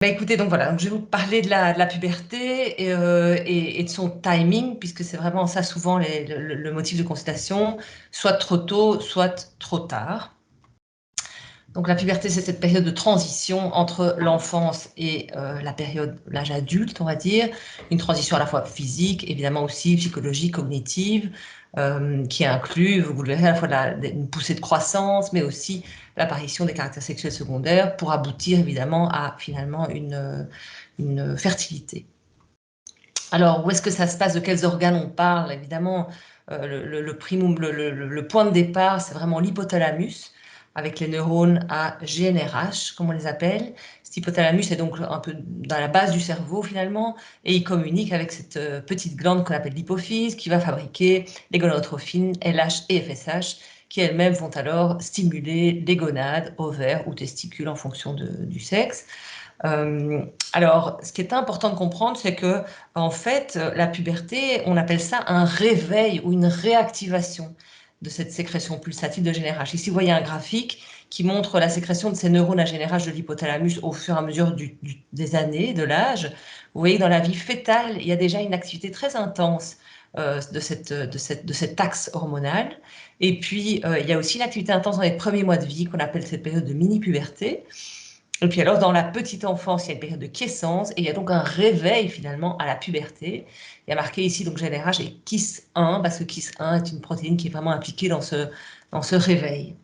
Écoutez, donc voilà, donc je vais vous parler de la puberté et de son timing, puisque c'est vraiment ça souvent le motif de consultation, soit trop tôt, soit trop tard. Donc la puberté, c'est cette période de transition entre l'enfance et l'âge adulte, on va dire. Une transition à la fois physique, évidemment aussi psychologique, cognitive, qui inclut, vous le verrez, à la fois une poussée de croissance, mais aussi l'apparition des caractères sexuels secondaires pour aboutir évidemment à finalement une fertilité. Alors, où est-ce que ça se passe? De quels organes on parle? Évidemment, le point de départ, c'est vraiment l'hypothalamus, avec les neurones à GNRH, comme on les appelle. Cet hypothalamus est donc un peu dans la base du cerveau, finalement, et il communique avec cette petite glande qu'on appelle l'hypophyse, qui va fabriquer les gonadotrophines, LH et FSH, qui elles-mêmes vont alors stimuler les gonades, ovaires ou testicules en fonction du sexe. Alors, ce qui est important de comprendre, c'est que, en fait, la puberté, on appelle ça un réveil ou une réactivation de cette sécrétion pulsative de GnRH. Ici, vous voyez un graphique qui montre la sécrétion de ces neurones à GnRH de l'hypothalamus au fur et à mesure des années, de l'âge. Vous voyez que dans la vie fœtale, il y a déjà une activité très intense de cet axe hormonal. Et puis, il y a aussi une activité intense dans les premiers mois de vie qu'on appelle cette période de mini-puberté. Et puis alors, dans la petite enfance, il y a une période de quiescence et il y a donc un réveil finalement à la puberté. Il y a marqué ici donc GnRH et KIS1 parce que KIS1 est une protéine qui est vraiment impliquée dans ce réveil.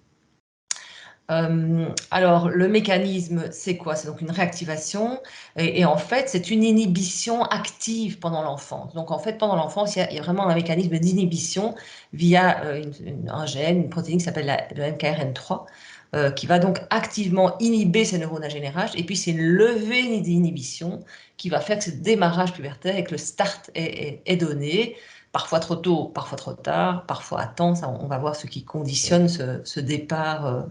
Alors, le mécanisme, c'est quoi? C'est donc une réactivation et en fait, c'est une inhibition active pendant l'enfance. Donc, en fait, pendant l'enfance, il y a vraiment un mécanisme d'inhibition via un gène, une protéine qui s'appelle le MKRN3, qui va donc activement inhiber ces neurones à GnRH. Et puis, c'est une levée d'inhibition qui va faire que ce démarrage pubertaire et que le start est donné, parfois trop tôt, parfois trop tard, parfois à temps. Ça, on va voir ce qui conditionne ce départ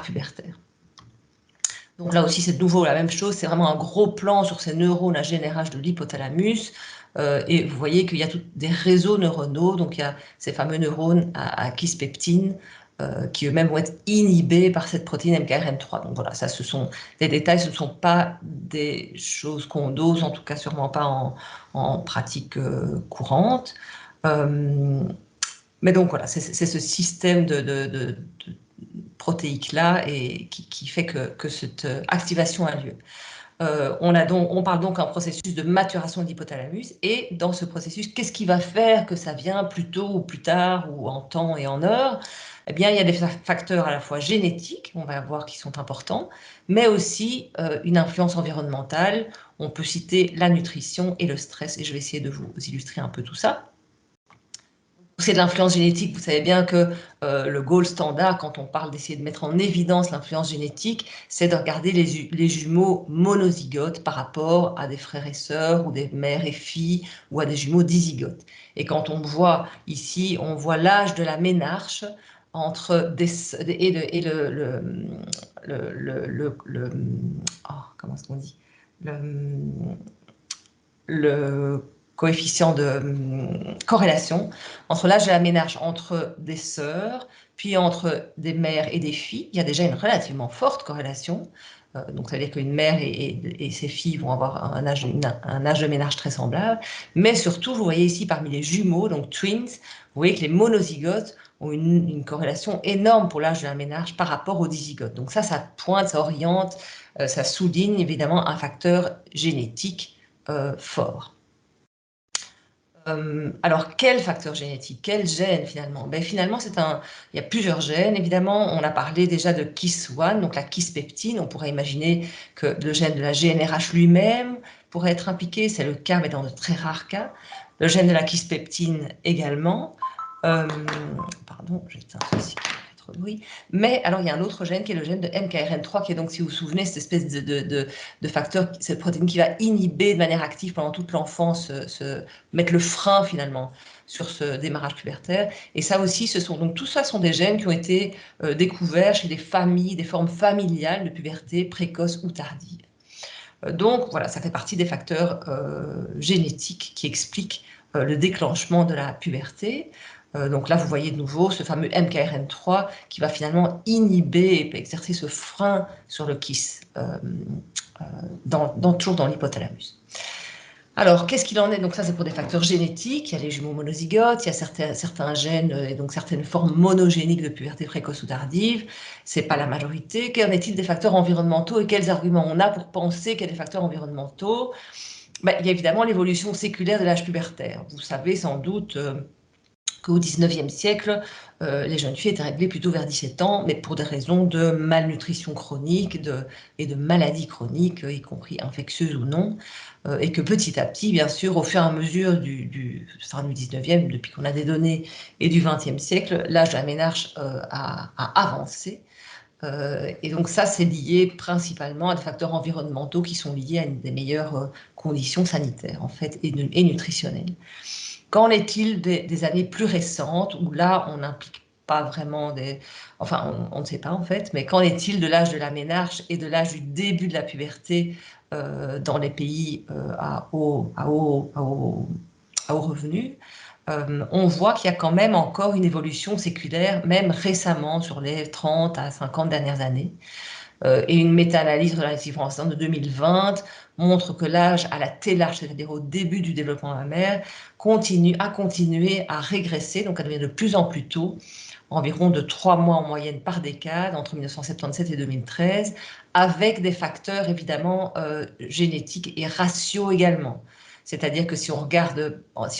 pubertaire. Donc là aussi, c'est de nouveau la même chose, c'est vraiment un gros plan sur ces neurones à GnRH de l'hypothalamus. Et vous voyez qu'il y a des réseaux neuronaux, donc il y a ces fameux neurones à kispeptine qui eux-mêmes vont être inhibés par cette protéine MKRN3. Donc voilà, ça, ce sont des détails, ce ne sont pas des choses qu'on dose, en tout cas sûrement pas en pratique courante. Mais donc voilà, c'est ce système de protéique-là et qui fait que cette activation a lieu. On parle donc d'un processus de maturation de l'hypothalamus et dans ce processus, qu'est-ce qui va faire que ça vient plus tôt ou plus tard ou en temps et en heure? Eh bien, il y a des facteurs à la fois génétiques, on va voir qui sont importants, mais aussi une influence environnementale. On peut citer la nutrition et le stress et je vais essayer de vous illustrer un peu tout ça. C'est de l'influence génétique, vous savez bien que le gold standard, quand on parle d'essayer de mettre en évidence l'influence génétique, c'est de regarder les jumeaux monozygotes par rapport à des frères et sœurs ou des mères et filles ou à des jumeaux dizygotes. Et quand on voit ici, on voit l'âge de la ménarche entre comment est-ce qu'on dit le coefficient de corrélation entre l'âge de la ménarche entre des sœurs, puis entre des mères et des filles. Il y a déjà une relativement forte corrélation. Donc, ça veut dire qu'une mère et ses filles vont avoir un âge de ménage très semblable. Mais surtout, vous voyez ici, parmi les jumeaux, donc twins, vous voyez que les monozygotes ont une corrélation énorme pour l'âge de la ménage par rapport aux dizygotes. Donc ça pointe, ça oriente, ça souligne évidemment un facteur génétique fort. Alors, quel facteur génétique? Quel gène finalement? Finalement, il y a plusieurs gènes. Évidemment, on a parlé déjà de KIS1, donc la kispeptine. On pourrait imaginer que le gène de la GnRH lui-même pourrait être impliqué. C'est le cas, mais dans de très rares cas. Le gène de la kispeptine également. Pardon, j'éteins ceci. Trop de bruit. Mais alors, il y a un autre gène qui est le gène de MKRN3, qui est donc, si vous vous souvenez, cette espèce de facteur, cette protéine qui va inhiber de manière active pendant toute l'enfance, mettre le frein finalement sur ce démarrage pubertaire. Et ça aussi, donc tout ça sont des gènes qui ont été découverts chez des familles, des formes familiales de puberté précoce ou tardive. Donc voilà, ça fait partie des facteurs génétiques qui expliquent le déclenchement de la puberté. Donc là, vous voyez de nouveau ce fameux MKRN3 qui va finalement inhiber et exercer ce frein sur le KIS, toujours dans l'hypothalamus. Alors, qu'est-ce qu'il en est? Donc ça, c'est pour des facteurs génétiques. Il y a les jumeaux monozygotes, il y a certains gènes et donc certaines formes monogéniques de puberté précoce ou tardive. C'est pas la majorité. Qu'en est-il des facteurs environnementaux et quels arguments on a pour penser qu'il y a des facteurs environnementaux? Il y a évidemment l'évolution séculaire de l'âge pubertaire. Vous savez sans doute qu'au XIXe siècle, les jeunes filles étaient réglées plutôt vers 17 ans, mais pour des raisons de malnutrition chronique et de maladies chroniques, y compris infectieuses ou non, et que petit à petit, bien sûr, au fur et à mesure du XIXe, depuis qu'on a des données, et du XXe siècle, l'âge de la ménarche a avancé. Et donc ça, c'est lié principalement à des facteurs environnementaux qui sont liés à des meilleures conditions sanitaires, en fait, et nutritionnelles. Qu'en est-il des années plus récentes, où là, on n'implique pas vraiment des... Enfin, on ne sait pas, en fait, mais qu'en est-il de l'âge de la ménarche et de l'âge du début de la puberté dans les pays à haut revenu? On voit qu'il y a quand même encore une évolution séculaire, même récemment, sur les 30 à 50 dernières années. Et une méta-analyse relativement récente de 2020 montre que l'âge à la télarge, c'est-à-dire au début du développement mammaire, a continué à régresser, donc à devenir de plus en plus tôt, environ de 3 mois en moyenne par décade, entre 1977 et 2013, avec des facteurs évidemment génétiques et raciaux également. C'est-à-dire que si on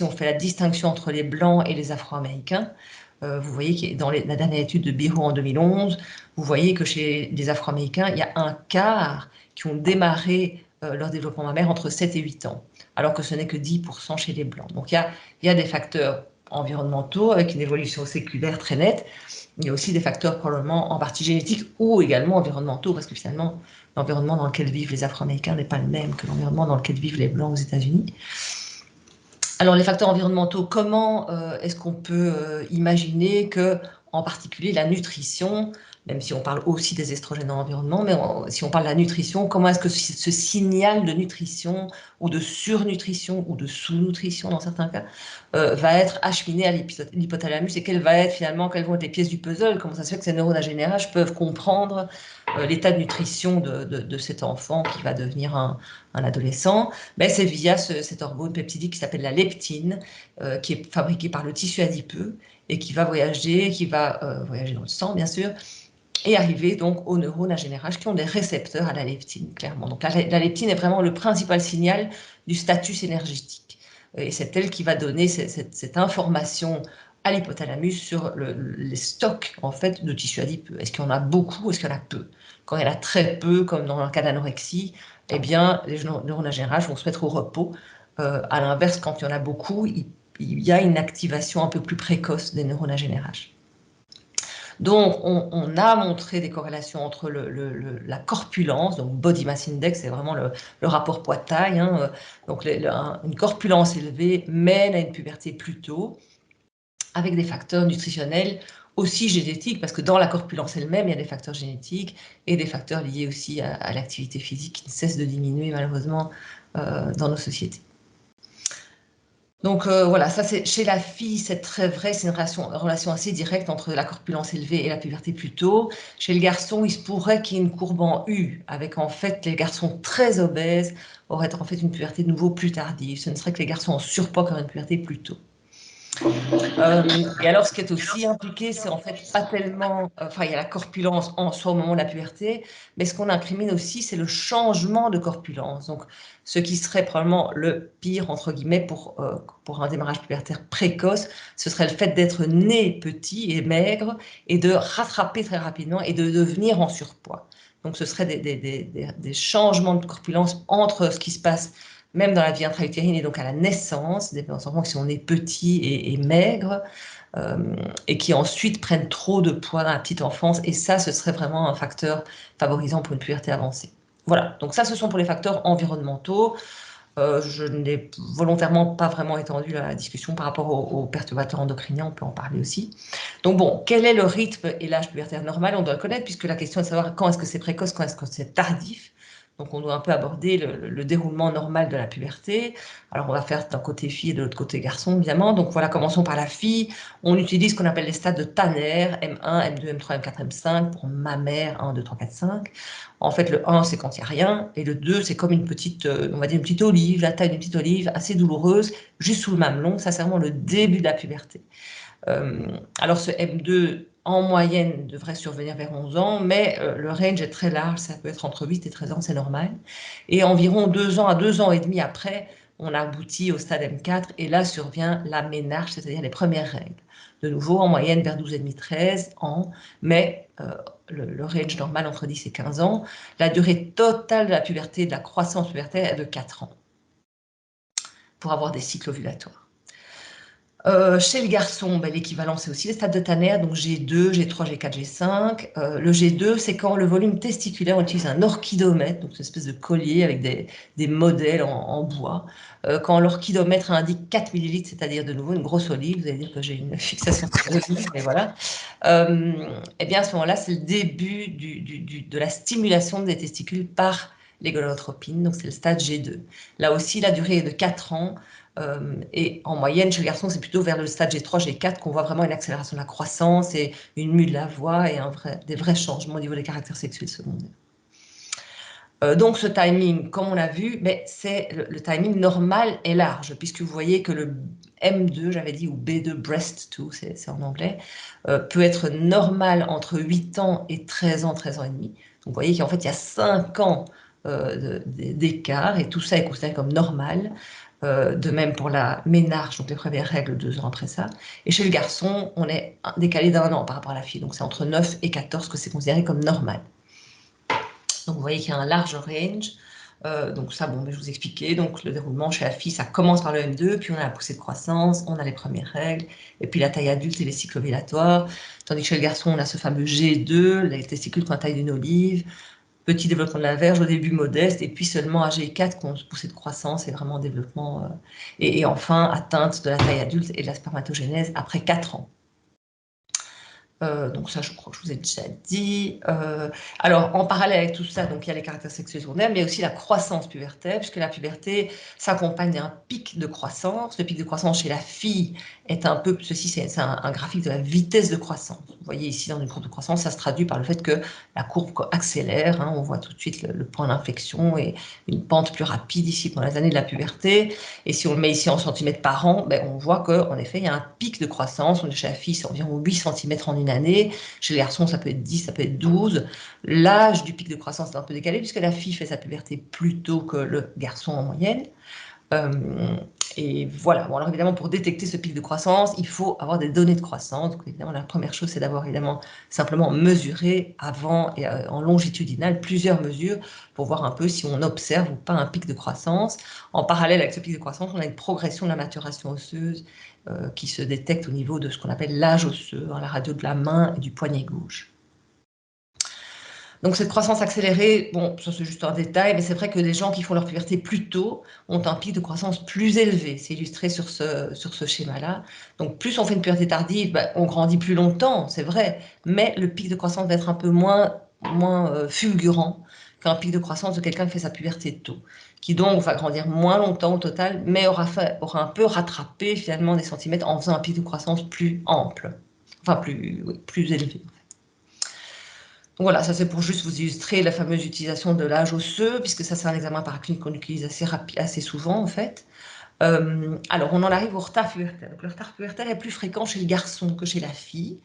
fait la distinction entre les Blancs et les Afro-Américains, vous voyez que dans la dernière étude de Biro en 2011, vous voyez que chez les Afro-Américains, il y a un quart qui ont démarré leur développement mammaire entre 7 et 8 ans, alors que ce n'est que 10% chez les Blancs. Donc il y a des facteurs environnementaux avec une évolution séculaire très nette. Il y a aussi des facteurs probablement en partie génétiques ou également environnementaux, parce que finalement, l'environnement dans lequel vivent les Afro-Américains n'est pas le même que l'environnement dans lequel vivent les Blancs aux États-Unis. Alors, les facteurs environnementaux, comment est-ce qu'on peut imaginer que, en particulier, la nutrition, même si on parle aussi des estrogènes dans l'environnement, mais si on parle de la nutrition, comment est-ce que ce signal de nutrition ou de surnutrition ou de sous-nutrition dans certains cas va être acheminé à l'hypothalamus et quelles vont être les pièces du puzzle? Comment ça se fait que ces neurones à GNRH peuvent comprendre l'état de nutrition de cet enfant qui va devenir un adolescent? C'est via cet hormone peptidique qui s'appelle la leptine, qui est fabriquée par le tissu adipeux et qui va voyager dans le sang, bien sûr, et arriver donc aux neurones à GNRH qui ont des récepteurs à la leptine, clairement. Donc la leptine est vraiment le principal signal du status énergétique. Et c'est elle qui va donner cette information à l'hypothalamus sur les stocks en fait de tissu adipeux. Est-ce qu'il y en a beaucoup ou est-ce qu'il y en a peu? Quand il y en a très peu, comme dans le cas d'anorexie, eh bien, les neurones à GNRH vont se mettre au repos. À l'inverse, quand il y en a beaucoup, il y a une activation un peu plus précoce des neurones à GNRH. Donc, on a montré des corrélations entre la corpulence, donc body mass index, c'est vraiment le rapport poids-taille. Donc, une corpulence élevée mène à une puberté plus tôt, avec des facteurs nutritionnels aussi génétiques, parce que dans la corpulence elle-même, il y a des facteurs génétiques et des facteurs liés aussi à l'activité physique qui ne cesse de diminuer malheureusement dans nos sociétés. Donc voilà, ça c'est chez la fille, c'est très vrai, c'est une relation assez directe entre la corpulence élevée et la puberté plus tôt. Chez le garçon, il se pourrait qu'il y ait une courbe en U, avec en fait les garçons très obèses auraient en fait une puberté de nouveau plus tardive. Ce ne serait que les garçons en surpoids qui auraient une puberté plus tôt. Et alors, ce qui est aussi impliqué, c'est en fait pas tellement... Enfin, il y a la corpulence en soi au moment de la puberté, mais ce qu'on incrimine aussi, c'est le changement de corpulence. Donc, ce qui serait probablement le pire, entre guillemets, pour un démarrage pubertaire précoce, ce serait le fait d'être né petit et maigre et de rattraper très rapidement et de devenir en surpoids. Donc, ce serait des changements de corpulence entre ce qui se passe même dans la vie intra-utérine et donc à la naissance, des enfants qui sont nés petits et maigres, et qui ensuite prennent trop de poids dans la petite enfance, et ça, ce serait vraiment un facteur favorisant pour une puberté avancée. Voilà, donc ça, ce sont pour les facteurs environnementaux. Je n'ai volontairement pas vraiment étendu la discussion par rapport aux perturbateurs endocriniens, on peut en parler aussi. Donc bon, quel est le rythme et l'âge pubertaire normal? On doit le connaître, puisque la question est de savoir quand est-ce que c'est précoce, quand est-ce que c'est tardif. Donc, on doit un peu aborder le déroulement normal de la puberté. Alors, on va faire d'un côté fille et de l'autre côté garçon, évidemment. Donc, voilà, commençons par la fille. On utilise ce qu'on appelle les stades de Tanner, M1, M2, M3, M4, M5, pour mammaire, 1, 2, 3, 4, 5. En fait, le 1, c'est quand il n'y a rien, et le 2, c'est comme une petite, on va dire une petite olive, la taille d'une petite olive, assez douloureuse, juste sous le mamelon. Ça, c'est vraiment le début de la puberté. Alors, ce M2, en moyenne, devrait survenir vers 11 ans, mais le range est très large, ça peut être entre 8 et 13 ans, c'est normal. Et environ 2 ans à 2 ans et demi après, on aboutit au stade M4, et là survient la ménarche, c'est-à-dire les premières règles. De nouveau, en moyenne, vers 12 et demi, 13 ans, mais le range normal entre 10 et 15 ans. La durée totale de la puberté, de la croissance pubertaire, est de 4 ans, pour avoir des cycles ovulatoires. Chez le garçon, ben, l'équivalent, c'est aussi les stades de Tanner, donc G2, G3, G4, G5. Le G2, c'est quand le volume testiculaire, on utilise un orchidomètre, donc une espèce de collier avec des modèles en bois. Quand l'orchidomètre indique 4 millilitres, c'est-à-dire de nouveau une grosse olive, vous allez dire que j'ai une fixation sur l'olive, mais voilà. Eh bien, à ce moment-là, c'est le début de la stimulation des testicules par les gonadotropines, donc c'est le stade G2. Là aussi, la durée est de 4 ans. Et en moyenne, chez le garçon, c'est plutôt vers le stade G3, G4 qu'on voit vraiment une accélération de la croissance et une mue de la voix et des vrais changements au niveau des caractères sexuels secondaires. Donc ce timing, comme on l'a vu, c'est le timing normal et large, puisque vous voyez que le M2, j'avais dit, ou B2, breast 2, c'est en anglais, peut être normal entre 8 ans et 13 ans, 13 ans et demi. Donc vous voyez qu'en fait, il y a 5 ans d'écart, et tout ça est considéré comme normal. De même pour la ménarche, donc les premières règles 2 ans après ça. Et chez le garçon, on est décalé d'1 an par rapport à la fille. Donc c'est entre 9 et 14 que c'est considéré comme normal. Donc vous voyez qu'il y a un large range. Donc ça, bon, je vous expliquais. Donc le déroulement chez la fille, ça commence par le M2, puis on a la poussée de croissance, on a les premières règles, et puis la taille adulte et les cycles ovulatoires. Tandis que chez le garçon, on a ce fameux G2, les testicules qui ont la taille d'une olive, petit développement de la verge au début modeste, et puis seulement à G4 qu'on se poussée de croissance et vraiment développement, et enfin atteinte de la taille adulte et de la spermatogénèse après 4 ans. Donc ça, je crois que je vous ai déjà dit. Alors, en parallèle avec tout ça, donc il y a les caractères sexuels secondaires, mais aussi la croissance pubertaire, puisque la puberté s'accompagne d'un pic de croissance. Le pic de croissance chez la fille est un peu, ceci c'est un graphique de la vitesse de croissance. Vous voyez ici dans une courbe de croissance, ça se traduit par le fait que la courbe accélère, hein, on voit tout de suite le point d'inflexion et une pente plus rapide ici pendant les années de la puberté. Et si on le met ici en centimètres par an, on voit qu'en effet, il y a un pic de croissance. Chez la fille, c'est environ 8 centimètres en une année. Chez les garçons, ça peut être 10, ça peut être 12. L'âge du pic de croissance est un peu décalé, puisque la fille fait sa puberté plus tôt que le garçon en moyenne. Et voilà. Bon, alors évidemment, pour détecter ce pic de croissance, il faut avoir des données de croissance. Donc évidemment, la première chose, c'est d'avoir évidemment simplement mesuré avant et en longitudinal plusieurs mesures pour voir un peu si on observe ou pas un pic de croissance. En parallèle avec ce pic de croissance, on a une progression de la maturation osseuse qui se détecte au niveau de ce qu'on appelle l'âge osseux, la radio de la main et du poignet gauche. Donc cette croissance accélérée, bon, ça c'est juste un détail, mais c'est vrai que des gens qui font leur puberté plus tôt ont un pic de croissance plus élevé. C'est illustré sur ce schéma-là. Donc plus on fait une puberté tardive, on grandit plus longtemps, c'est vrai, mais le pic de croissance va être un peu moins fulgurant qu'un pic de croissance de quelqu'un qui fait sa puberté tôt, qui donc va grandir moins longtemps au total, mais aura un peu rattrapé finalement des centimètres en faisant un pic de croissance plus ample, enfin plus élevé. Donc voilà, ça c'est pour juste vous illustrer la fameuse utilisation de l'âge osseux, puisque ça c'est un examen paraclinique qu'on utilise assez souvent en fait. Alors on en arrive au retard pubertaire. Donc, le retard pubertaire est plus fréquent chez le garçon que chez la fille.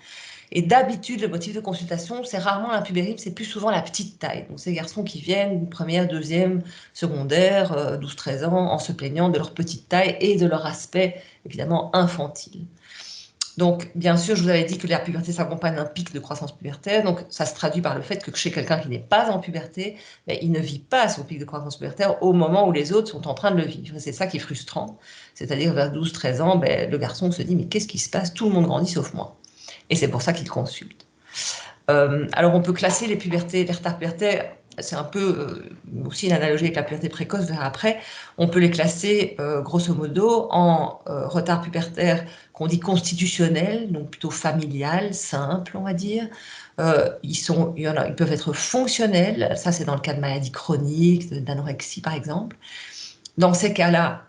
Et d'habitude, le motif de consultation, c'est rarement la puberté, c'est plus souvent la petite taille. Donc, c'est les garçons qui viennent, première, deuxième, secondaire, 12-13 ans, en se plaignant de leur petite taille et de leur aspect, évidemment, infantile. Donc, bien sûr, je vous avais dit que la puberté s'accompagne d'un pic de croissance pubertaire. Donc, ça se traduit par le fait que chez quelqu'un qui n'est pas en puberté, il ne vit pas son pic de croissance pubertaire au moment où les autres sont en train de le vivre. C'est ça qui est frustrant. C'est-à-dire, vers 12-13 ans, le garçon se dit « mais qu'est-ce qui se passe? Tout le monde grandit sauf moi ». Et c'est pour ça qu'il consulte. Alors, on peut classer les retards pubertaires c'est un peu aussi une analogie avec la puberté précoce vers après, on peut les classer grosso modo en retard pubertaire qu'on dit constitutionnel, donc plutôt familial, simple, on va dire. Ils peuvent être fonctionnels, ça c'est dans le cas de maladies chroniques, d'anorexie par exemple. Dans ces cas-là,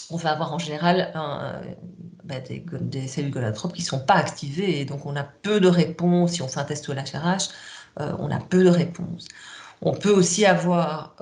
on va avoir en général des cellules gonadotropes qui ne sont pas activées, et donc on a peu de réponses. Si on fait un test au LHRH, on a peu de réponses. On peut aussi avoir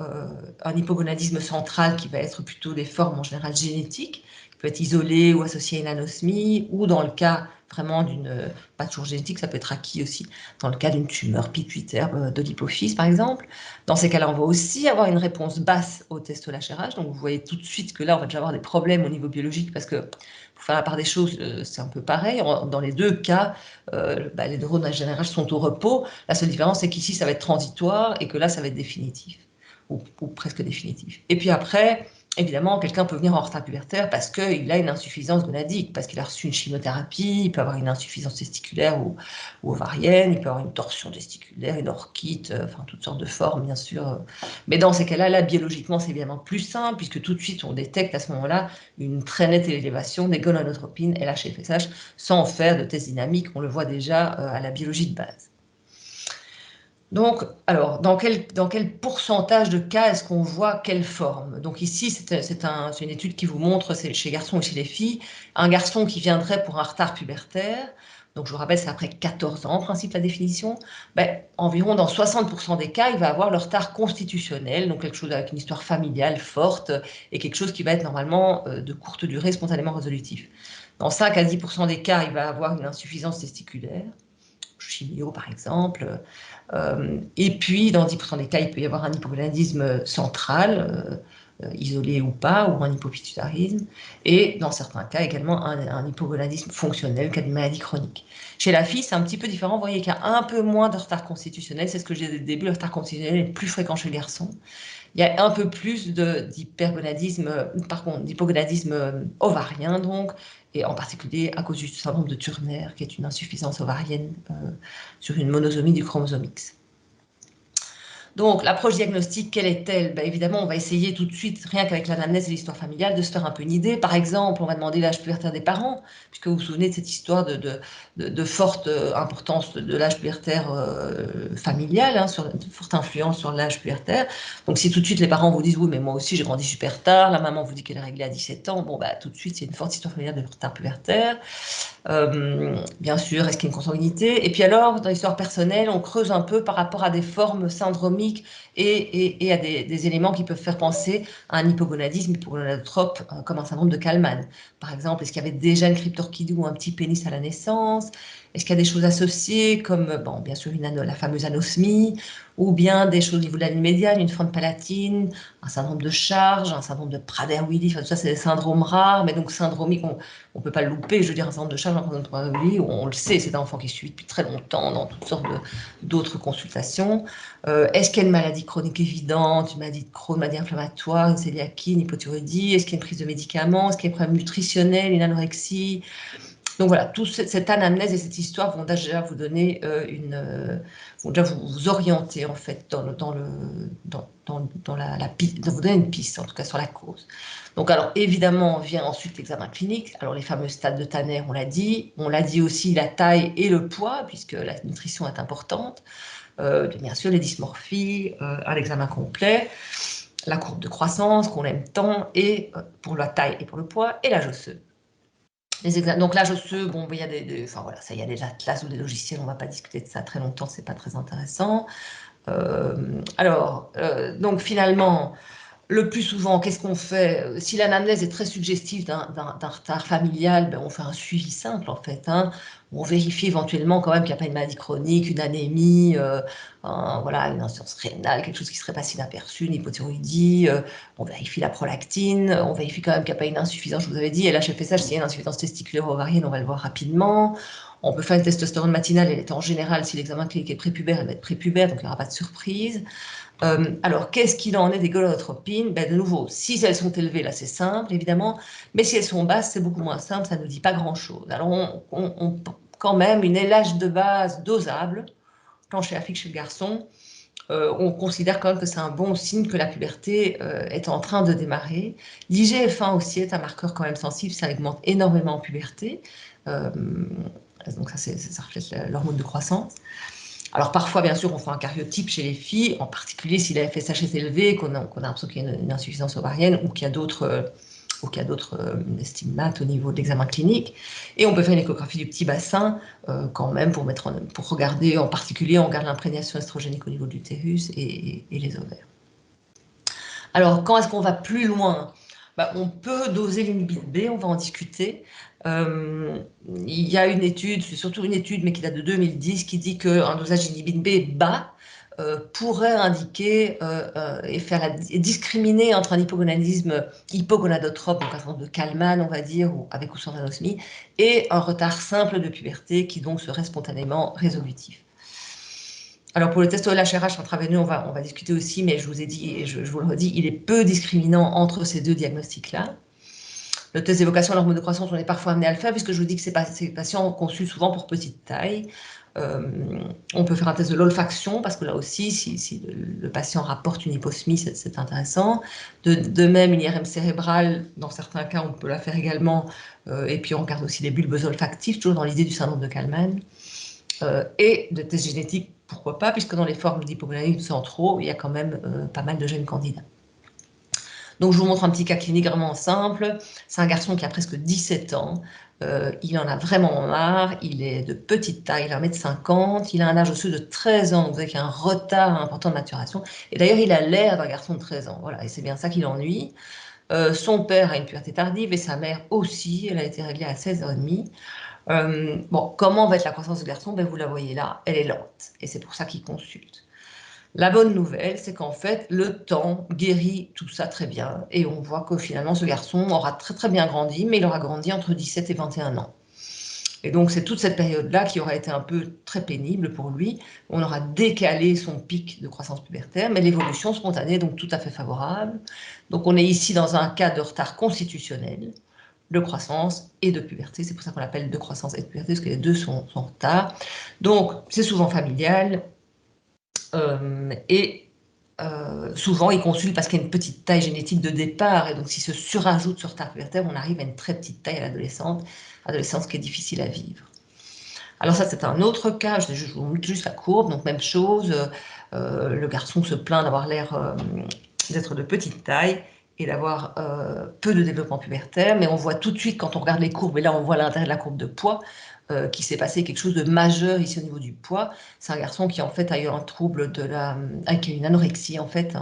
un hypogonadisme central qui va être plutôt des formes en général génétiques, qui peut être isolé ou associé à une anosmie, ou dans le cas vraiment d'une, pas toujours génétique, ça peut être acquis aussi, dans le cas d'une tumeur pituitaire de l'hypophyse par exemple. Dans ces cas-là, on va aussi avoir une réponse basse au test LHRH, donc vous voyez tout de suite que là, on va déjà avoir des problèmes au niveau biologique, parce que pour faire la part des choses, c'est un peu pareil. Dans les deux cas, les neurones GNRH sont au repos. La seule différence, c'est qu'ici, ça va être transitoire et que là, ça va être définitif, ou presque définitif. Et puis après, évidemment, quelqu'un peut venir en retard pubertaire parce qu'il a une insuffisance gonadique, parce qu'il a reçu une chimiothérapie, il peut avoir une insuffisance testiculaire ou ovarienne, il peut avoir une torsion testiculaire, une orchite, enfin toutes sortes de formes, bien sûr. Mais dans ces cas-là, là, biologiquement, c'est évidemment plus simple, puisque tout de suite, on détecte à ce moment-là une très nette élévation des gonadotropines, LH et FSH, sans faire de test dynamique. On le voit déjà à la biologie de base. Donc, alors, dans quel pourcentage de cas est-ce qu'on voit quelle forme? Donc ici, c'est une étude qui vous montre, c'est chez garçons et chez les filles, un garçon qui viendrait pour un retard pubertaire, donc je vous rappelle, c'est après 14 ans en principe la définition, ben, environ dans 60% des cas, il va avoir le retard constitutionnel, donc quelque chose avec une histoire familiale forte, et quelque chose qui va être normalement de courte durée, spontanément résolutif. Dans 5 à 10% des cas, il va avoir une insuffisance testiculaire, chimio par exemple. Et puis, dans 10% des cas, il peut y avoir un hypogonadisme central, isolé ou pas, ou un hypopituitarisme. Et dans certains cas, également un hypogonadisme fonctionnel, cas de maladie chronique. Chez la fille, c'est un petit peu différent. Vous voyez qu'il y a un peu moins de retard constitutionnel. C'est ce que je disais dès le début, le retard constitutionnel est plus fréquent chez le garçon. Il y a un peu plus d'hypergonadisme, par contre, d'hypogonadisme ovarien, donc, et en particulier à cause du syndrome de Turner, qui est une insuffisance ovarienne sur une monosomie du chromosome X. Donc, l'approche diagnostique, quelle est-elle? Ben, évidemment, on va essayer tout de suite, rien qu'avec l'anamnèse et l'histoire familiale, de se faire un peu une idée. Par exemple, on va demander l'âge pubertaire des parents, puisque vous vous souvenez de cette histoire de forte importance de l'âge pubertaire familial, hein, de forte influence sur l'âge pubertaire. Donc, si tout de suite les parents vous disent, oui, mais moi aussi j'ai grandi super tard, la maman vous dit qu'elle est réglée à 17 ans, bon, bah, tout de suite, c'est une forte histoire familiale de retard pubertaire. Bien sûr, est-ce qu'il y a une consanguinité? Et puis alors, dans l'histoire personnelle, on creuse un peu par rapport à des formes syndromiques et à des éléments qui peuvent faire penser à un hypogonadisme hypogonadotrope, comme un syndrome de Kallmann. Par exemple, est-ce qu'il y avait déjà une cryptorchidie ou un petit pénis à la naissance? Est-ce qu'il y a des choses associées comme, bon, bien sûr, la fameuse anosmie, ou bien des choses au niveau de la ligne médiane, une fente palatine, un syndrome de charge, un syndrome de Prader-Willi, enfin, tout ça, c'est des syndromes rares, mais donc syndromiques, on ne peut pas le louper. Je veux dire, un syndrome de charge, un syndrome de Prader-Willi, on le sait, c'est un enfant qui est suivi depuis très longtemps dans toutes sortes d'autres consultations. Est-ce qu'il y a une maladie chronique évidente, une maladie de Crohn, une maladie inflammatoire, une cœliakie, une hypothyroïdie? Est-ce qu'il y a une prise de médicaments? Est-ce qu'il y a un problème nutritionnel, une anorexie? Donc voilà, toute cette anamnèse et cette histoire vont déjà vous donner vont déjà vous orienter en fait dans la piste, vous donner une piste en tout cas sur la cause. Donc alors évidemment vient ensuite l'examen clinique. Alors les fameux stades de Tanner, on l'a dit aussi la taille et le poids puisque la nutrition est importante. Bien sûr les dysmorphies, un examen complet, la courbe de croissance qu'on aime tant et pour la taille et pour le poids et l'âge osseux. Donc l'âge osseux, bon, il y a enfin voilà, ça, il y a des atlas ou des logiciels, on ne va pas discuter de ça très longtemps, c'est pas très intéressant. Donc finalement, le plus souvent, qu'est-ce qu'on fait? Si l'anamnèse est très suggestive d'un retard familial, ben on fait un suivi simple en fait, hein. On vérifie éventuellement quand même qu'il n'y a pas une maladie chronique, une anémie, voilà, une insuffisance rénale, quelque chose qui serait passé inaperçu, une hypothyroïdie. On vérifie la prolactine, on vérifie quand même qu'il n'y a pas une insuffisance, je vous avais dit, LHFSH, s'il y a une insuffisance testiculaire ovarienne, on va le voir rapidement. On peut faire une testostérone matinale, elle est en général, si l'examen clinique est prépubère, elle va être prépubère, donc il n'y aura pas de surprise. Alors, qu'est-ce qu'il en est des gonadotropines? Ben, de nouveau, si elles sont élevées, là c'est simple, évidemment, mais si elles sont basses, c'est beaucoup moins simple, ça ne nous dit pas grand-chose. Alors, quand même, une LH de base dosable, plancher à fixe chez le garçon, on considère quand même que c'est un bon signe que la puberté est en train de démarrer. L'IGF-1 aussi est un marqueur quand même sensible, ça augmente énormément en puberté. Donc ça reflète l'hormone de croissance. Alors parfois, bien sûr, on fait un karyotype chez les filles, en particulier si la FSH est élevée, qu'on a l'impression qu'il y a une insuffisance ovarienne ou qu'il y a d'autres stigmates au niveau de l'examen clinique. Et on peut faire une échographie du petit bassin quand même pour regarder, en particulier, on regarde l'imprégnation estrogénique au niveau de l'utérus et les ovaires. Alors, quand est-ce qu'on va plus loin? On peut doser l'inhibine B, on va en discuter. Il y a une étude, c'est surtout une étude, mais qui date de 2010, qui dit qu'un dosage d'inhibine B bas pourrait indiquer et discriminer entre un hypogonadisme hypogonadotrope, donc un certain nombre de Kalman, on va dire, avec ou sans anosmie, et un retard simple de puberté qui donc serait spontanément résolutif. Alors pour le test OLH-RH intraveineux, on va discuter aussi, mais je vous ai dit, et je vous le redis, il est peu discriminant entre ces deux diagnostics-là. Le test d'évocation à l'hormone de croissance, on est parfois amené à le faire, puisque je vous dis que ces patients consultent souvent pour petite taille. On peut faire un test de l'olfaction, parce que là aussi, si le patient rapporte une hyposmie, c'est intéressant. De même, une IRM cérébrale, dans certains cas, on peut la faire également. Et puis on regarde aussi les bulbes olfactifs, toujours dans l'idée du syndrome de Kalman. Et de tests génétiques, pourquoi pas, puisque dans les formes d'hypogonadisme centraux, il y a quand même pas mal de gènes candidats. Donc je vous montre un petit cas clinique vraiment simple. C'est un garçon qui a presque 17 ans. Il en a vraiment marre. Il est de petite taille, il a 1,50 m. Il a un âge osseux de 13 ans, donc vous voyez qu'il y a un retard important de maturation. Et d'ailleurs, il a l'air d'un garçon de 13 ans. Voilà, et c'est bien ça qui l'ennuie. Son père a une puberté tardive et sa mère aussi. Elle a été réglée à 16h30. Bon, comment va être la croissance du garçon? Vous la voyez là, elle est lente. Et c'est pour ça qu'il consulte. La bonne nouvelle, c'est qu'en fait, le temps guérit tout ça très bien. Et on voit que finalement, ce garçon aura très très bien grandi, mais il aura grandi entre 17 et 21 ans. Et donc, c'est toute cette période-là qui aura été un peu très pénible pour lui. On aura décalé son pic de croissance pubertaire, mais l'évolution spontanée est donc tout à fait favorable. Donc, on est ici dans un cas de retard constitutionnel de croissance et de puberté. C'est pour ça qu'on l'appelle de croissance et de puberté, parce que les deux sont en retard. Donc, c'est souvent familial. Souvent, ils consultent parce qu'il y a une petite taille génétique de départ. Et donc, si se surajoute ce retard pubertaire, on arrive à une très petite taille à l'adolescence qui est difficile à vivre. Alors ça, c'est un autre cas. Je vous montre juste la courbe. Donc, même chose. Le garçon se plaint d'avoir l'air d'être de petite taille et d'avoir peu de développement pubertaire, mais on voit tout de suite quand on regarde les courbes, et là on voit l'intérieur de la courbe de poids, qu'il s'est passé quelque chose de majeur ici au niveau du poids. C'est un garçon qui en fait a eu un trouble qui a eu une anorexie en fait,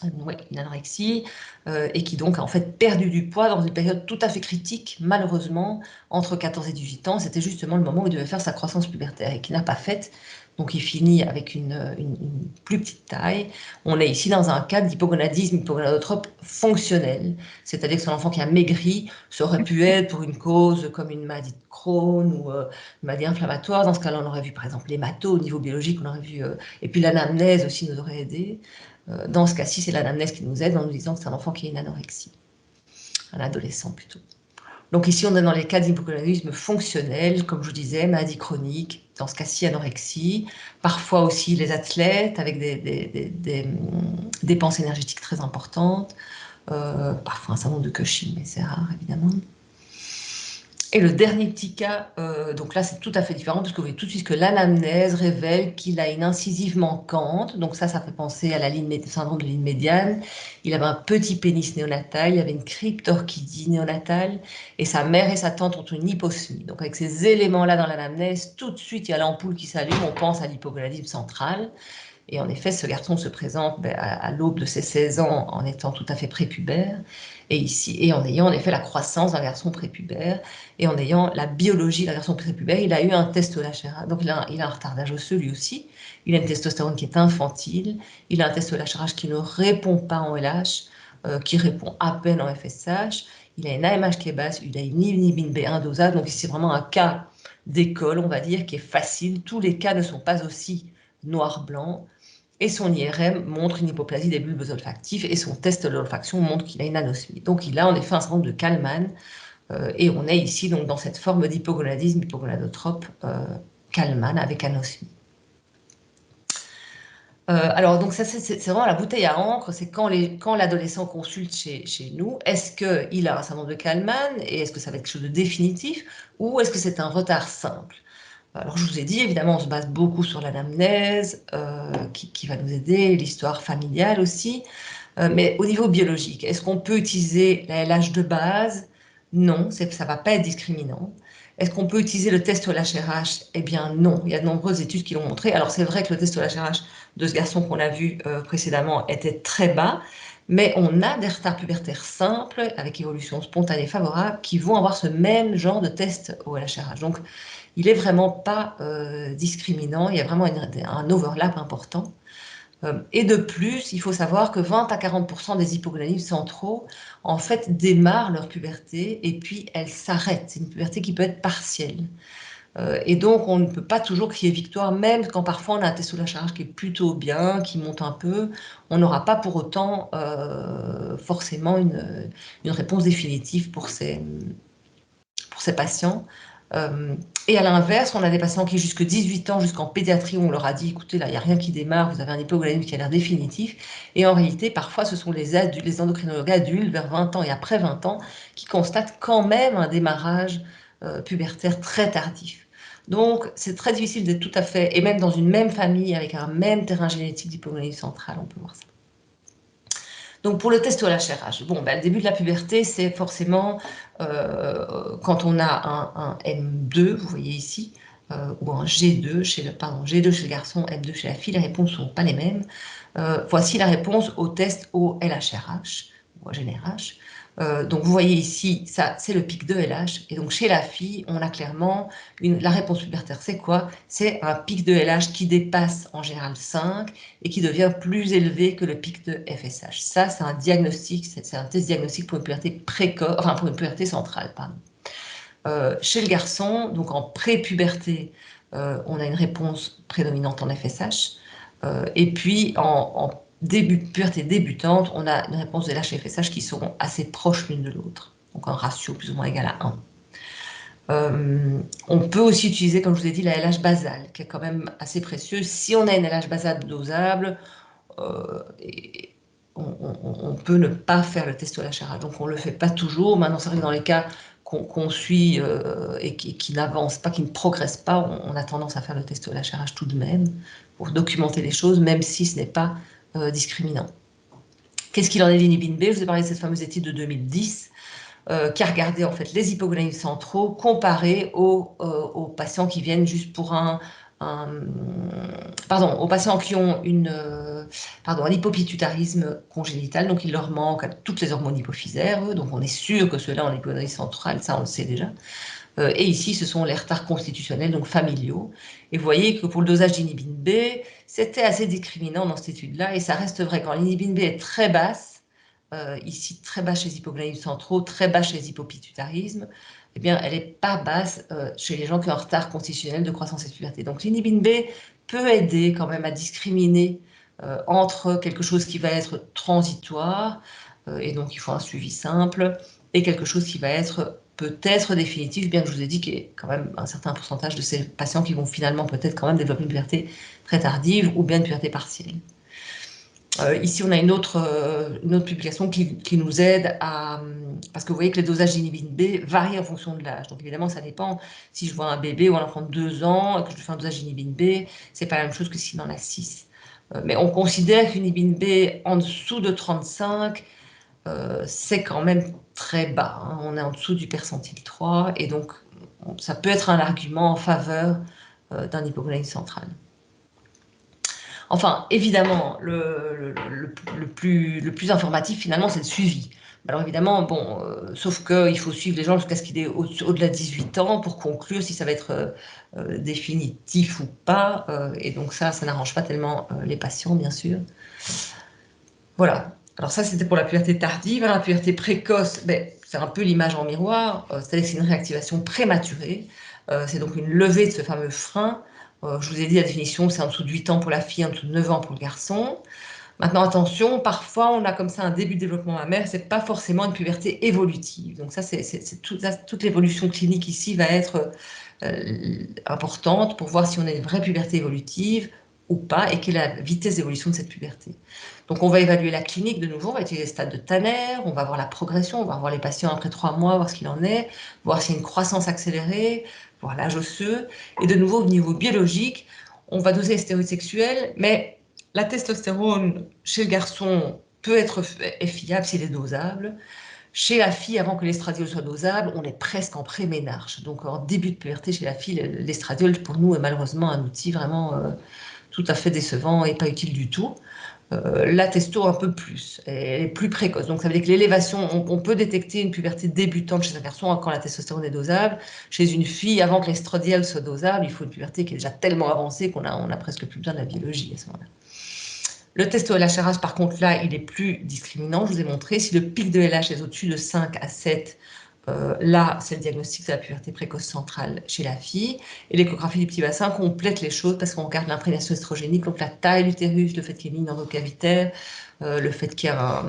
une anorexie, et qui donc a en fait perdu du poids dans une période tout à fait critique, malheureusement, entre 14 et 18 ans. C'était justement le moment où il devait faire sa croissance pubertaire et qu'il n'a pas faite. Donc il finit avec une plus petite taille. On est ici dans un cas d'hypogonadisme hypogonadotrope fonctionnel, c'est-à-dire que c'est un enfant qui a maigri, ça aurait pu être pour une cause comme une maladie de Crohn ou une maladie inflammatoire. Dans ce cas-là, on aurait vu par exemple l'hémato au niveau biologique, on aurait vu, et puis l'anamnèse aussi nous aurait aidé. Dans ce cas-ci, c'est l'anamnèse qui nous aide en nous disant que c'est un enfant qui a une anorexie, un adolescent plutôt. Donc ici, on est dans les cas d'hypogonadisme fonctionnel, comme je vous disais, maladie chronique, dans ce cas-ci, anorexie. Parfois aussi les athlètes avec des dépenses énergétiques très importantes. Parfois un syndrome de Cushing, mais c'est rare évidemment. Et le dernier petit cas, donc là c'est tout à fait différent, parce que vous voyez tout de suite que l'anamnèse révèle qu'il a une incisive manquante, donc ça fait penser à syndrome de ligne médiane. Il avait un petit pénis néonatal, il avait une cryptorchidie néonatale, et sa mère et sa tante ont une hyposmie. Donc avec ces éléments-là dans l'anamnèse, tout de suite il y a l'ampoule qui s'allume, on pense à l'hypogonadisme central. Et en effet, ce garçon se présente à l'aube de ses 16 ans en étant tout à fait prépubère, et en ayant en effet la croissance d'un garçon prépubère, et en ayant la biologie d'un garçon prépubère. Il a eu un test OLH-RH, donc il a un retardage osseux lui aussi, il a une testostérone qui est infantile, il a un test OLH-RH qui ne répond pas en LH, qui répond à peine en FSH, il a une AMH qui est basse, il a une inhibine B1 dosage, donc c'est vraiment un cas d'école, on va dire, qui est facile. Tous les cas ne sont pas aussi noir-blanc. Et son IRM montre une hypoplasie des bulbes olfactifs et son test de l'olfaction montre qu'il a une anosmie. Donc il a en effet un syndrome de Kalman et on est ici donc dans cette forme d'hypogonadisme hypogonadotrope Kalman avec anosmie. Alors, donc ça, c'est vraiment la bouteille à encre, c'est quand l'adolescent consulte chez nous, est-ce qu'il a un syndrome de Kallmann et est-ce que ça va être quelque chose de définitif ou est-ce que c'est un retard simple? Alors, je vous ai dit, évidemment, on se base beaucoup sur l'anamnèse qui va nous aider, l'histoire familiale aussi. Mais au niveau biologique, est-ce qu'on peut utiliser la LH de base? Non, ça ne va pas être discriminant. Est-ce qu'on peut utiliser le test OLH-RH? Eh bien non, il y a de nombreuses études qui l'ont montré. Alors c'est vrai que le test OLH-RH de ce garçon qu'on a vu précédemment était très bas, mais on a des retards pubertaires simples avec évolution spontanée favorable qui vont avoir ce même genre de test OLH-RH. Donc il n'est vraiment pas discriminant, il y a vraiment un overlap important. Et de plus, il faut savoir que 20 à 40% des hypoglycémiques centraux, en fait, démarrent leur puberté et puis elles s'arrêtent. C'est une puberté qui peut être partielle. Et donc, on ne peut pas toujours crier victoire, même quand parfois on a un test sous la charge qui est plutôt bien, qui monte un peu. On n'aura pas pour autant forcément une réponse définitive pour ces patients. Euh, et à l'inverse, on a des patients qui, jusqu'à 18 ans, jusqu'en pédiatrie, on leur a dit, écoutez, là, il n'y a rien qui démarre, vous avez un hypoglycémie qui a l'air définitif. Et en réalité, parfois, ce sont les adultes, les endocrinologues adultes, vers 20 ans et après 20 ans, qui constatent quand même un démarrage pubertaire très tardif. Donc, c'est très difficile d'être tout à fait, et même dans une même famille, avec un même terrain génétique d'hypoglycémie centrale, on peut voir ça. Donc pour le test au LHRH, bon, ben, le début de la puberté, c'est forcément quand on a un M2, vous voyez ici, ou un G2 G2 chez le garçon, M2 chez la fille, les réponses ne sont pas les mêmes. Voici la réponse au test au LHRH, ou au GNRH. Donc vous voyez ici, ça c'est le pic de LH. Et donc chez la fille, on a clairement la réponse pubertaire, c'est quoi? C'est un pic de LH qui dépasse en général 5 et qui devient plus élevé que le pic de FSH. Ça, c'est un diagnostic, c'est un test diagnostique pour une puberté précoce, enfin pour une puberté centrale, pardon. Chez le garçon, donc en pré-puberté, on a une réponse prédominante en FSH. Et puis en puberté débutante, on a une réponse de LH et FSH qui seront assez proches l'une de l'autre. Donc un ratio plus ou moins égal à 1. On peut aussi utiliser, comme je vous ai dit, la LH basale, qui est quand même assez précieuse. Si on a une LH basale dosable, et on peut ne pas faire le test OLH-RH. Donc on ne le fait pas toujours. Maintenant, c'est vrai que dans les cas qu'on suit et qui n'avancent pas, qui ne progressent pas, on a tendance à faire le test OLH-RH tout de même pour documenter les choses, même si ce n'est pas discriminant. Qu'est-ce qu'il en est de l'inhibine B? Je vous ai parlé de cette fameuse étude de 2010 qui a regardé en fait les hypoglycémiques centraux comparés aux patients qui viennent juste pour pardon, aux patients qui ont un hypopituitarisme congénital, donc il leur manque toutes les hormones hypophysaires, eux, donc on est sûr que ceux-là ont l'hypoglycémie centrale, ça on le sait déjà. Et ici, ce sont les retards constitutionnels, donc familiaux. Et vous voyez que pour le dosage d'inhibine B, c'était assez discriminant dans cette étude-là, et ça reste vrai. Quand l'inhibine B est très basse, ici très basse chez les hypoglycémiques centraux, très basse chez les hypopituitarismes, eh bien, elle n'est pas basse chez les gens qui ont un retard constitutionnel de croissance et de puberté. Donc l'inhibine B peut aider quand même à discriminer entre quelque chose qui va être transitoire, et donc il faut un suivi simple, et quelque chose qui va être peut-être définitif, bien que je vous ai dit qu'il y a quand même un certain pourcentage de ces patients qui vont finalement peut-être quand même développer une puberté très tardive ou bien une puberté partielle. Ici, on a une autre publication qui nous aide à... Parce que vous voyez que les dosages d'inhibine B varient en fonction de l'âge. Donc évidemment, ça dépend. Si je vois un bébé ou un enfant de 2 ans et que je lui fais un dosage d'inhibine B, c'est pas la même chose que s'il en a 6. Mais on considère qu'une inhibine B en dessous de 35, c'est quand même très bas. Hein. On est en dessous du percentile 3 et donc ça peut être un argument en faveur d'un hypoglycémie centrale. Enfin, évidemment, le plus informatif, finalement, c'est le suivi. Alors évidemment, bon, sauf qu'il faut suivre les gens jusqu'à ce qu'il ait au-delà de 18 ans pour conclure si ça va être définitif ou pas. Et donc ça n'arrange pas tellement les patients, bien sûr. Voilà. Alors ça, c'était pour la puberté tardive. La puberté précoce, ben, c'est un peu l'image en miroir, c'est-à-dire que c'est une réactivation prématurée. C'est donc une levée de ce fameux frein. Je vous ai dit la définition, c'est en dessous de 8 ans pour la fille, en dessous de 9 ans pour le garçon. Maintenant, attention, parfois on a comme ça un début de développement mammaire, c'est pas forcément une puberté évolutive. Donc ça, c'est toute l'évolution clinique ici va être importante pour voir si on a une vraie puberté évolutive ou pas, et quelle est la vitesse d'évolution de cette puberté. Donc on va évaluer la clinique de nouveau, on va utiliser les stades de Tanner, on va voir la progression, on va voir les patients après 3 mois, voir ce qu'il en est, voir s'il y a une croissance accélérée, voir l'âge osseux, et de nouveau au niveau biologique, on va doser les stéroïdes sexuels, mais la testostérone chez le garçon est fiable s'il est dosable. Chez la fille, avant que l'estradiol soit dosable, on est presque en préménarche. Donc en début de puberté chez la fille, l'estradiol pour nous est malheureusement un outil vraiment tout à fait décevant et pas utile du tout. La testo un peu plus, elle est plus précoce. Donc ça veut dire que l'élévation, on peut détecter une puberté débutante chez un garçon quand la testostérone est dosable. Chez une fille, avant que l'estradiol soit dosable, il faut une puberté qui est déjà tellement avancée qu'on a presque plus besoin de la biologie à ce moment-là. Le test de LHRH, par contre, là, il est plus discriminant. Je vous ai montré, si le pic de LH est au-dessus de 5 à 7, là, c'est le diagnostic de la puberté précoce centrale chez la fille. Et l'échographie du petit bassin complète les choses parce qu'on regarde l'imprégnation estrogénique, donc la taille de l'utérus, le fait qu'il y ait une ligne endocavitaire, le fait qu'il y a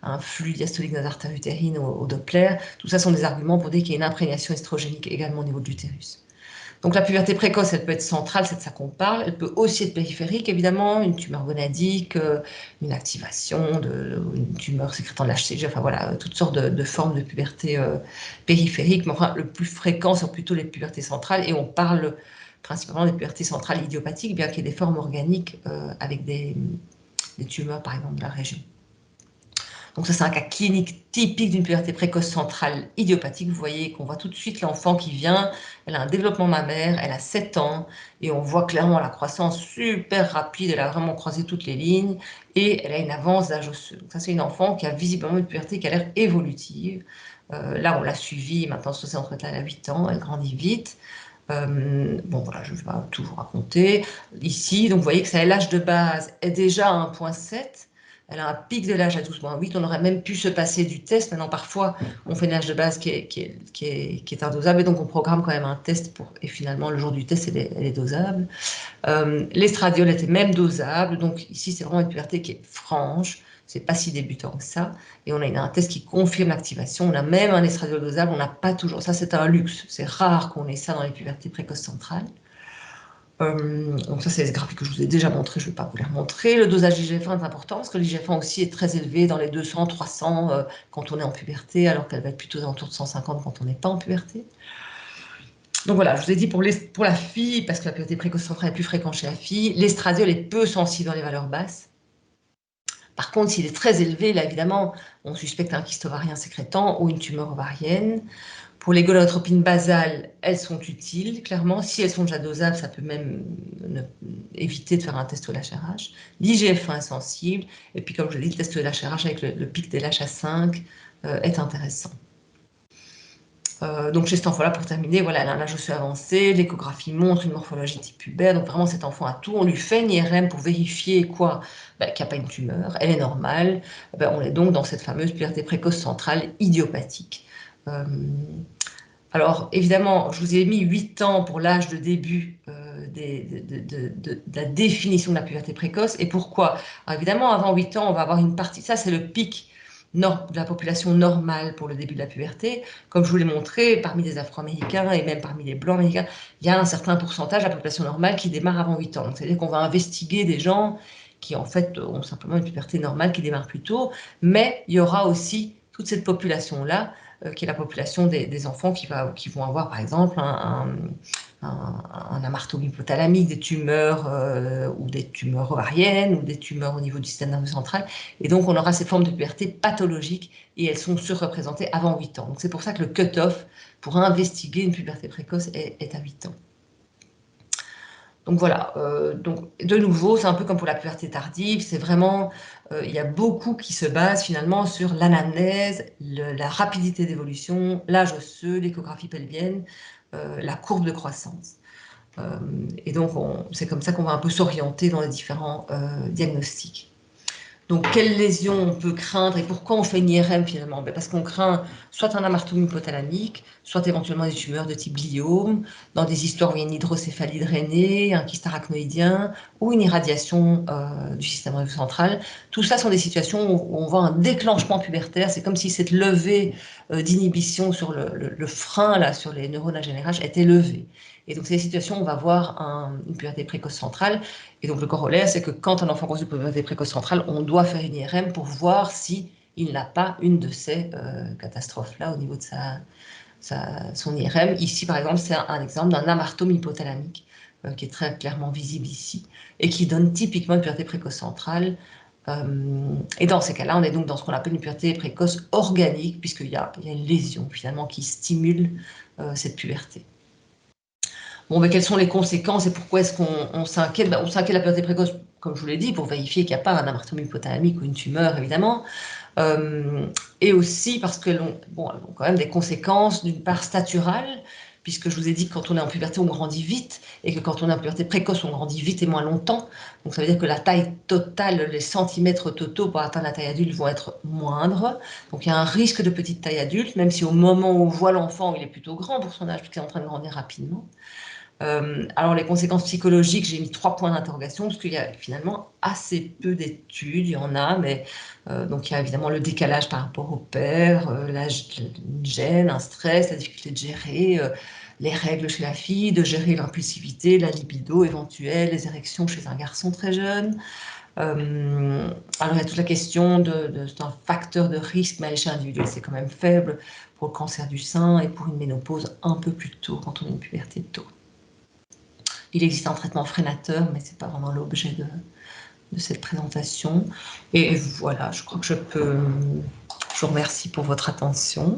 un flux diastolique dans les artères utérines au Doppler. Tout ça sont des arguments pour dire qu'il y a une imprégnation estrogénique également au niveau de l'utérus. Donc la puberté précoce, elle peut être centrale, c'est de ça qu'on parle. Elle peut aussi être périphérique, évidemment, une tumeur gonadique, une activation, une tumeur sécrétant de l'HCG, enfin voilà, toutes sortes de formes de puberté périphérique. Mais enfin, le plus fréquent sont plutôt les pubertés centrales, et on parle principalement des pubertés centrales idiopathiques, bien qu'il y ait des formes organiques avec des tumeurs, par exemple, de la région. Donc ça, c'est un cas clinique typique d'une puberté précoce centrale idiopathique. Vous voyez qu'on voit tout de suite l'enfant qui vient, elle a un développement mammaire, elle a 7 ans, et on voit clairement la croissance super rapide, elle a vraiment croisé toutes les lignes, et elle a une avance d'âge osseux. Donc ça, c'est une enfant qui a visiblement une puberté qui a l'air évolutive. Là, on l'a suivie, maintenant, c'est entre elle a 8 ans, elle grandit vite. Bon, voilà, je ne vais pas tout vous raconter. Ici, donc vous voyez que sa LH de base est déjà à 1,7. Elle a un pic de l'âge à 12,8. On aurait même pu se passer du test. Maintenant, parfois, on fait une âge de base qui est indosable, et donc on programme quand même un test et finalement, le jour du test, elle est dosable. L'estradiol était même dosable. Donc ici, c'est vraiment une puberté qui est franche. C'est pas si débutant que ça. Et on a un test qui confirme l'activation. On a même un estradiol dosable. On n'a pas toujours. Ça, c'est un luxe. C'est rare qu'on ait ça dans les pubertés précoces centrales. Donc ça, c'est les graphiques que je vous ai déjà montrés, je ne vais pas vous les remontrer. Le dosage IGF-1 est important parce que l'IGF-1 aussi est très élevé dans les 200, 300 quand on est en puberté, alors qu'elle va être plutôt aux alentours de 150 quand on n'est pas en puberté. Donc voilà, je vous ai dit pour la fille, parce que la puberté précoce centrale est plus fréquente chez la fille, l'estradiol est peu sensible dans les valeurs basses. Par contre, s'il est très élevé, là évidemment, on suspecte un kyste ovarien sécrétant ou une tumeur ovarienne. Pour les gonadotropines basales, elles sont utiles, clairement. Si elles sont déjà dosables, ça peut même éviter de faire un test LHRH. L'IGF-1 est sensible. Et puis, comme je l'ai dit, le test LHRH avec le pic des LH à 5 est intéressant. Donc, chez cet enfant-là, pour terminer, voilà, elle a un âge osseux avancé. L'échographie montre une morphologie type pubère. Donc, vraiment, cet enfant a tout. On lui fait une IRM pour vérifier quoi? Qu'il n'y a pas une tumeur. Elle est normale. On est donc dans cette fameuse puberté précoce centrale idiopathique. Alors, évidemment, je vous ai mis 8 ans pour l'âge de début de la définition de la puberté précoce. Et pourquoi? Alors, évidemment, avant 8 ans, on va avoir une partie, ça c'est le pic de la population normale pour le début de la puberté. Comme je vous l'ai montré, parmi les Afro-Américains et même parmi les Blancs américains, il y a un certain pourcentage de la population normale qui démarre avant 8 ans. Donc, c'est-à-dire qu'on va investiguer des gens qui, en fait, ont simplement une puberté normale qui démarre plus tôt. Mais il y aura aussi toute cette population-là qui est la population des enfants qui vont avoir, par exemple, un amartome hypothalamique, des tumeurs ou des tumeurs ovariennes ou des tumeurs au niveau du système nerveux central. Et donc, on aura ces formes de puberté pathologiques et elles sont surreprésentées avant 8 ans. Donc, c'est pour ça que le cut-off pour investiguer une puberté précoce est à 8 ans. Donc voilà, donc de nouveau, c'est un peu comme pour la puberté tardive, c'est vraiment, il y a beaucoup qui se basent finalement sur l'anamnèse, la rapidité d'évolution, l'âge osseux, l'échographie pelvienne, la courbe de croissance. Et donc, c'est comme ça qu'on va un peu s'orienter dans les différents diagnostics. Donc, quelles lésions on peut craindre et pourquoi on fait une IRM finalement? Parce qu'on craint soit un amartome hypothalamique, soit éventuellement des tumeurs de type gliome, dans des histoires où il y a une hydrocéphalie drainée, un kyste arachnoïdien ou une irradiation du système nerveux central. Tout ça sont des situations où on voit un déclenchement pubertaire. C'est comme si cette levée d'inhibition sur le frein là, sur les neurones à GNRH était levée. Et donc, c'est des situations où on va voir une puberté précoce centrale. Et donc, le corollaire, c'est que quand un enfant cause une puberté précoce centrale, on doit faire une IRM pour voir si il n'a pas une de ces catastrophes-là au niveau de son IRM. Ici, par exemple, c'est un exemple d'un amartome hypothalamique qui est très clairement visible ici et qui donne typiquement une puberté précoce centrale. Et dans ces cas-là, on est donc dans ce qu'on appelle une puberté précoce organique, puisqu'il y a une lésion finalement qui stimule cette puberté. Bon, mais quelles sont les conséquences et pourquoi est-ce qu'on s'inquiète? On s'inquiète de la puberté précoce, comme je vous l'ai dit, pour vérifier qu'il n'y a pas un amartome hypothalamique ou une tumeur, évidemment. Et aussi parce qu'elles ont quand même des conséquences, d'une part staturales, puisque je vous ai dit que quand on est en puberté, on grandit vite, et que quand on est en puberté précoce, on grandit vite et moins longtemps. Donc ça veut dire que la taille totale, les centimètres totaux pour atteindre la taille adulte vont être moindres. Donc il y a un risque de petite taille adulte, même si au moment où on voit l'enfant, il est plutôt grand pour son âge, puisqu'il est en train de grandir rapidement. Alors les conséquences psychologiques, j'ai mis 3 points d'interrogation parce qu'il y a finalement assez peu d'études, il y en a, mais donc il y a évidemment le décalage par rapport au père, une gêne, un stress, la difficulté de gérer les règles chez la fille, de gérer l'impulsivité, la libido éventuelle, les érections chez un garçon très jeune. Alors il y a toute la question d'un facteur de risque, mais à l'échelle individuelle c'est quand même faible pour le cancer du sein et pour une ménopause un peu plus tôt quand on a une puberté tôt. Il existe un traitement freinateur, mais ce n'est pas vraiment l'objet de cette présentation. Et voilà, je crois que je vous remercie pour votre attention.